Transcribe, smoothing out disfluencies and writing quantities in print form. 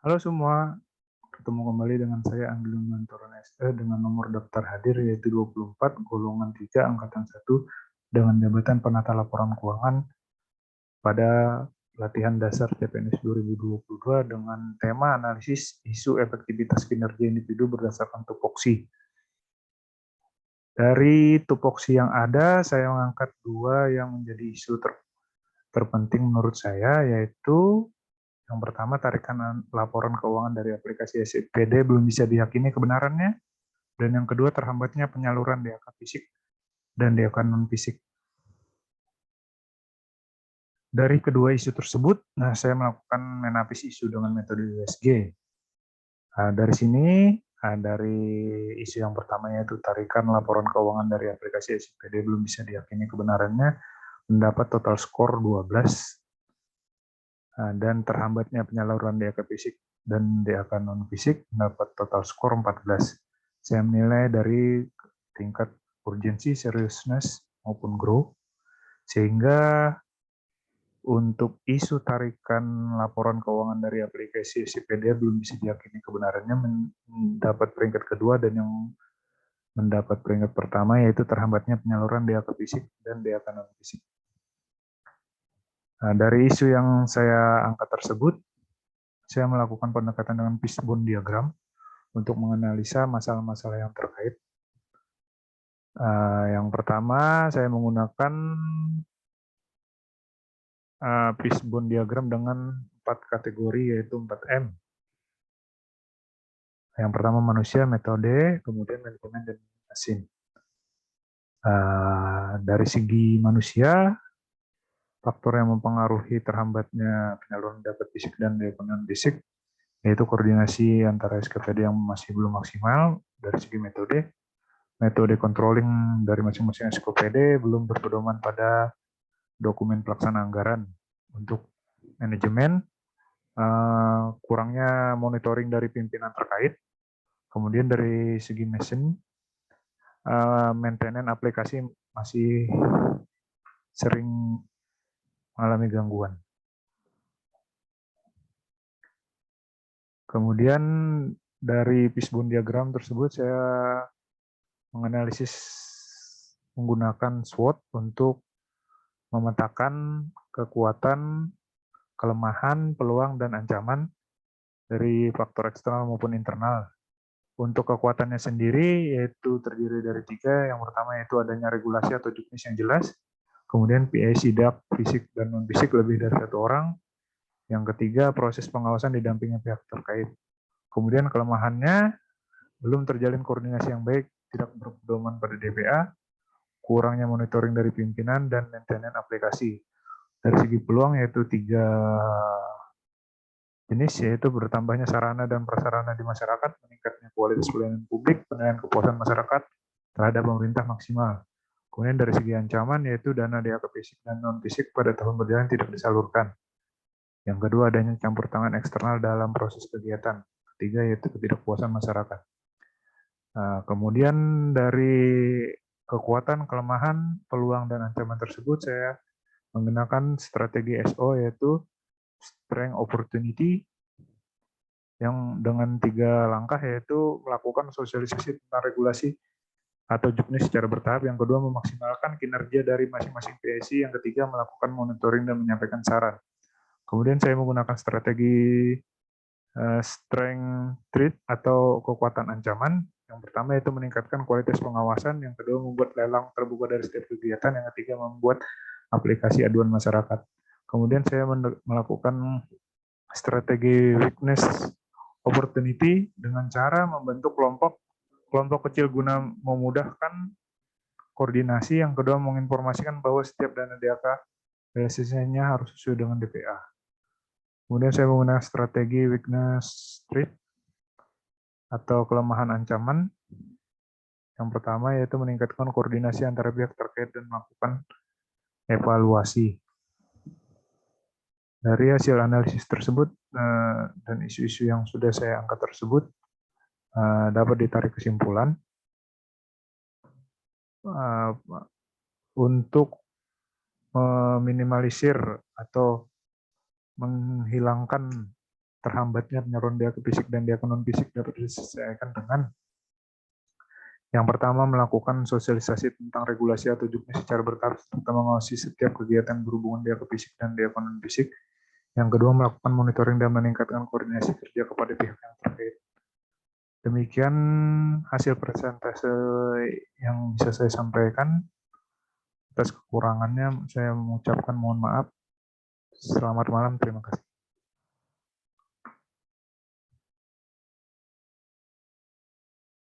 Halo semua, ketemu kembali dengan saya Anggi Mantoran SE dengan nomor daftar hadir yaitu 24 golongan 3 angkatan 1 dengan jabatan penata laporan keuangan pada latihan dasar CPNS 2022 dengan tema analisis isu efektivitas kinerja individu berdasarkan tupoksi. Dari tupoksi yang ada, saya mengangkat dua yang menjadi isu terpenting menurut saya, yaitu yang pertama, tarikan laporan keuangan dari aplikasi SPD belum bisa diyakini kebenarannya. Dan yang kedua, terhambatnya penyaluran DAK fisik dan DAK non-fisik. Dari kedua isu tersebut, saya melakukan menapis isu dengan metode USG. Dari sini, dari isu yang pertama yaitu tarikan laporan keuangan dari aplikasi SPD belum bisa diyakini kebenarannya, mendapat total skor 12, dan terhambatnya penyaluran DAK fisik dan DAK non-fisik mendapat total skor 14. Saya menilai dari tingkat urgensi, seriousness, maupun grow, sehingga untuk isu tarikan laporan keuangan dari aplikasi CPD belum bisa diyakini kebenarannya mendapat peringkat kedua, dan yang mendapat peringkat pertama yaitu terhambatnya penyaluran DAK fisik dan DAK non-fisik. Dari isu yang saya angkat tersebut, saya melakukan pendekatan dengan fishbone diagram untuk menganalisa masalah-masalah yang terkait. Yang pertama, saya menggunakan fishbone diagram dengan 4 kategori, yaitu 4M. Yang pertama manusia, metode, kemudian manajemen, dan mesin. Dari segi manusia, faktor yang mempengaruhi terhambatnya penyaluran data fisik dan ekonomi fisik yaitu koordinasi antara SKPD yang masih belum maksimal. Dari segi metode controlling dari masing-masing SKPD belum berpedoman pada dokumen pelaksana anggaran. Untuk manajemen, kurangnya monitoring dari pimpinan terkait. Kemudian dari segi mesin, maintenance aplikasi masih sering mengalami gangguan. Kemudian dari fishbone diagram tersebut saya menganalisis menggunakan SWOT untuk memetakan kekuatan, kelemahan, peluang, dan ancaman dari faktor eksternal maupun internal. Untuk kekuatannya sendiri yaitu terdiri dari 3. Yang pertama yaitu adanya regulasi atau juknis yang jelas. Kemudian PA sidak fisik dan non-fisik lebih dari 1 orang. Yang ketiga, proses pengawasan didampingi pihak terkait. Kemudian kelemahannya, belum terjalin koordinasi yang baik, tidak berpedoman pada DPA, kurangnya monitoring dari pimpinan, dan maintenance aplikasi. Dari segi peluang yaitu 3 jenis, yaitu bertambahnya sarana dan prasarana di masyarakat, meningkatnya kualitas pelayanan publik, penilaian kepuasan masyarakat terhadap pemerintah maksimal. Kemudian dari segi ancaman yaitu dana DAK fisik dan non-fisik pada tahun berjalan tidak disalurkan. Yang kedua, adanya campur tangan eksternal dalam proses kegiatan. Ketiga, yaitu ketidakpuasan masyarakat. Kemudian dari kekuatan, kelemahan, peluang, dan ancaman tersebut, saya menggunakan strategi SO, yaitu Strength Opportunity, yang dengan 3 langkah, yaitu melakukan sosialisasi tentang regulasi atau juknis secara bertahap. Yang kedua, memaksimalkan kinerja dari masing-masing PSI. Yang ketiga, melakukan monitoring dan menyampaikan saran. Kemudian saya menggunakan strategi strength treat atau kekuatan ancaman. Yang pertama yaitu meningkatkan kualitas pengawasan. Yang kedua, membuat lelang terbuka dari setiap kegiatan. Yang ketiga, membuat aplikasi aduan masyarakat. Kemudian saya melakukan strategi weakness opportunity dengan cara membentuk kelompok kecil guna memudahkan koordinasi. Yang kedua, menginformasikan bahwa setiap dana DAK realisasinya harus sesuai dengan DPA. Kemudian saya menggunakan strategi weakness treat atau kelemahan ancaman. Yang pertama yaitu meningkatkan koordinasi antara pihak terkait dan melakukan evaluasi. Dari hasil analisis tersebut dan isu-isu yang sudah saya angkat tersebut, dapat ditarik kesimpulan untuk meminimalisir atau menghilangkan terhambatnya penyaluran diake fisik dan diake non-fisik dapat diselesaikan dengan yang pertama, melakukan sosialisasi tentang regulasi atau juknis secara bertahap serta mengawasi setiap kegiatan berhubungan diake fisik dan diake non-fisik. Yang kedua, melakukan monitoring dan meningkatkan koordinasi kerja kepada pihak yang terkait. Demikian hasil presentase yang bisa saya sampaikan. Atas kekurangannya, saya mengucapkan mohon maaf. Selamat malam, terima kasih.